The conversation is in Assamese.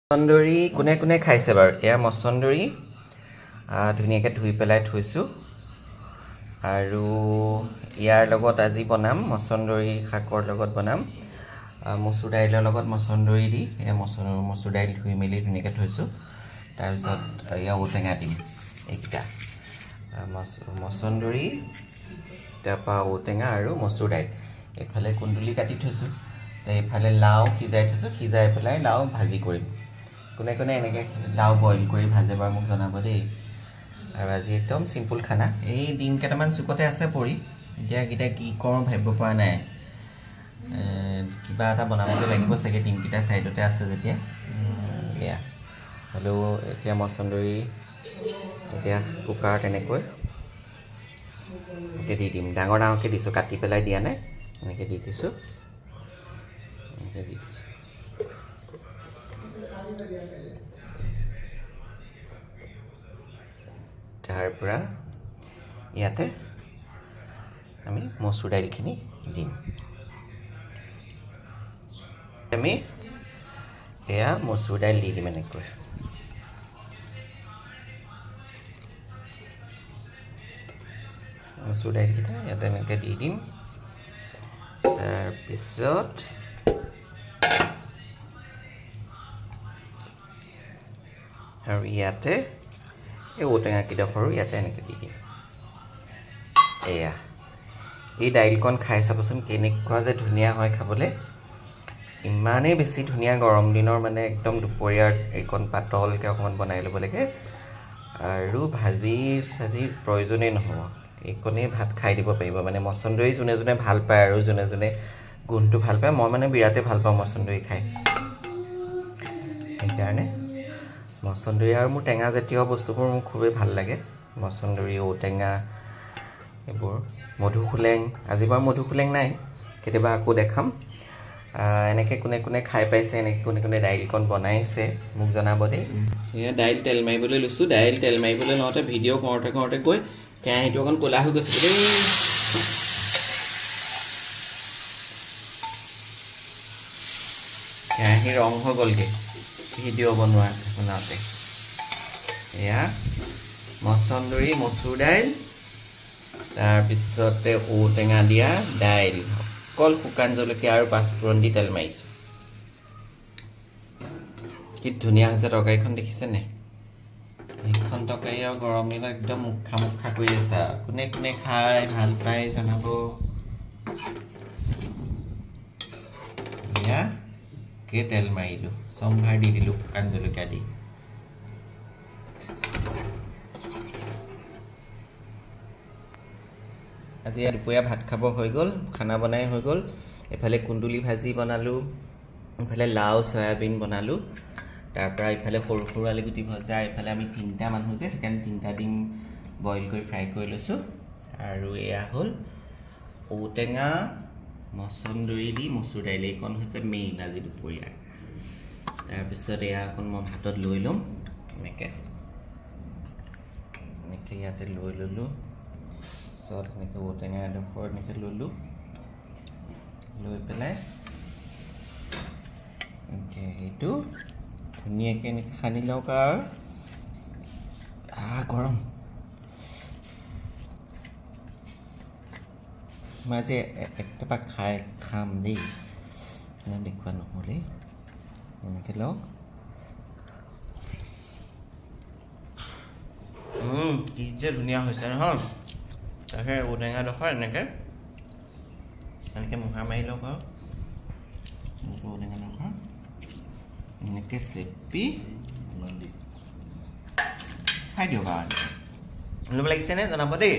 মছন্দৰী কোনে কোনে খাইছে বাৰু এয়া মছন্দৰী ধুনীয়াকৈ ধুই পেলাই থৈছো আৰু ইয়াৰ লগত আজি বনাম মছন্দৰী শাকৰ লগত বনাম মসুৰ দাইলৰ লগত মছন্দৰী দি এয়া মসুৰ দাইল ধুই মেলি ধুনীয়াকৈ থৈছো তাৰ পিছত ইয়া ঔটেঙা দিম এইটা মছন্দৰী তাৰপা ঔটেঙা আৰু মসুৰ দাইল এফালে কুন্দুলি কাটি থৈছো এইফালে লাও সিজাই থৈছো সিজাই পেলাই লাও ভাজি কৰিম কোনে কোনে এনেকে লাও বইল কৰি ভাজে বাৰ মোক জনাব দেই আৰু আজি একদম সিম্পল খানা এই ডিম কেটামান চুকতে আছে পৰি এতিয়া কিটা কি কৰো ভাবিব পৰা নাই কিবা এটা বনাবলৈ লাগিব সকে ডিম কিটা সাইডতে আছে যেতিয়া ইয়া হলো এতিয়া মছন্দৰী এতিয়া কুকাৰ তেনেকৈ একে দি দিম ডাঙৰ ডাঙৰকে দিছো কাটি পেলাই দিয়া নাই এনেকে দি দিছো এনেকে দি দিছো তাৰপৰা ইয়াতে আমি মসুৰ দাইলখিনি দিম আমি এয়া মসুৰ দাইল দি দিম এনেকৈ মসুৰ দাইলকেইটা ইয়াতে এনেকৈ দি দিম তাৰপিছত আৰু ইয়াতে এই ঔটেঙা কিডখৰো ইয়াতে এনেকৈ দি দিম এয়া এই দাইলকণ খাই চাবচোন কেনেকুৱা যে ধুনীয়া হয় খাবলৈ ইমানেই বেছি ধুনীয়া গৰম দিনৰ মানে একদম দুপৰীয়াৰ এইকণ পাতলকৈ অকণমান বনাই ল'ব লাগে আৰু ভাজিৰ প্ৰয়োজনেই নহ'ব এইকণেই ভাত খাই দিব পাৰিব মানে মছন্দৰী যোনে যোনে ভাল পায় আৰু যোনে যোনে গুণটো ভাল পায় মই মানে বিৰাটেই ভাল পাওঁ মছন্দৰী খাই সেইকাৰণে মছন্দৰী আৰু মোৰ টেঙা জাতীয় বস্তুবোৰ মোৰ খুবেই ভাল লাগে মছন্দৰী ঔটেঙা এইবোৰ মধুখোলেং আজি বাৰু মধুখোলেং নাই কেতিয়াবা আকৌ দেখাম এনেকৈ কোনে কোনে খাই পাইছে এনেকৈ কোনে কোনে দাইলকণ বনাইছে মোক জনাব দেই এয়া দাইল তেল মাৰিবলৈ লৈছোঁ দাইল তেল মাৰিবলৈ লওঁতে ভিডিঅ' কৰোঁতে কৰোঁতে গৈ কেৰাহীটো অকণ ক'লা হৈ গৈছে দেই কেৰাহী ৰং হৈ গ'লগৈ ভিডিঅ' বনাওঁতে এয়া মছন্দৰী মসুৰ দাইল তাৰপিছতে ঔটেঙা দিয়া দাইল অকল শুকান জলকীয়া আৰু পাঁচফোৰণ দি তেল মাৰিছোঁ কি ধুনীয়া হৈছে তৰকাৰীখন দেখিছেনে এইখন তৰকাৰী আৰু গৰম দিনত একদম মুখা মুখা কৰি আছে কোনে কোনে খাই ভাল পায় জনাব এয়া কে তেল মাৰিলোঁ সম্ভাৰ দি দিলোঁ শুকান জলকীয়া দি আজি দুপৰীয়া ভাত খাব হৈ গ'ল খানা বনাই হৈ গ'ল এফালে কুন্দুলি ভাজি বনালোঁ এফালে লাও সয়াবিন বনালোঁ তাৰপৰা ইফালে সৰু সৰু আলুগুটি ভজা ইফালে আমি তিনিটা মানুহ যে সেইকাৰণে তিনিটা ডিম বইল কৰি ফ্ৰাই কৰি লৈছোঁ আৰু এয়া হ'ল ঔটেঙা মছন্দৰী দি মসুৰ দাইল এইকণ হৈছে মেইন আজি দুপৰীয়া তাৰপিছত এয়া অকণ মই ভাতত লৈ ল'ম এনেকৈ ইয়াতে লৈ ল'লোঁ পিছত এনেকৈ ঔটেঙা এডোখৰ এনেকৈ ল'লোঁ লৈ পেলাই এনেকৈ সেইটো ধুনীয়াকৈ এনেকৈ সানি লওক আৰু গৰম মই আজি একটেপা খাম দেই দেখুওৱা নহ'লেই এনেকৈ লওক কি যে ধুনীয়া হৈছে নহয় তাকে ঔটেঙাডোখৰ এনেকৈ মোহা মাৰি লওক আৰু ঔটেঙাডোখৰ এনেকৈ চেপি খাই দিয়ক আৰু ল'ব লাগিছেনে জনাব দেই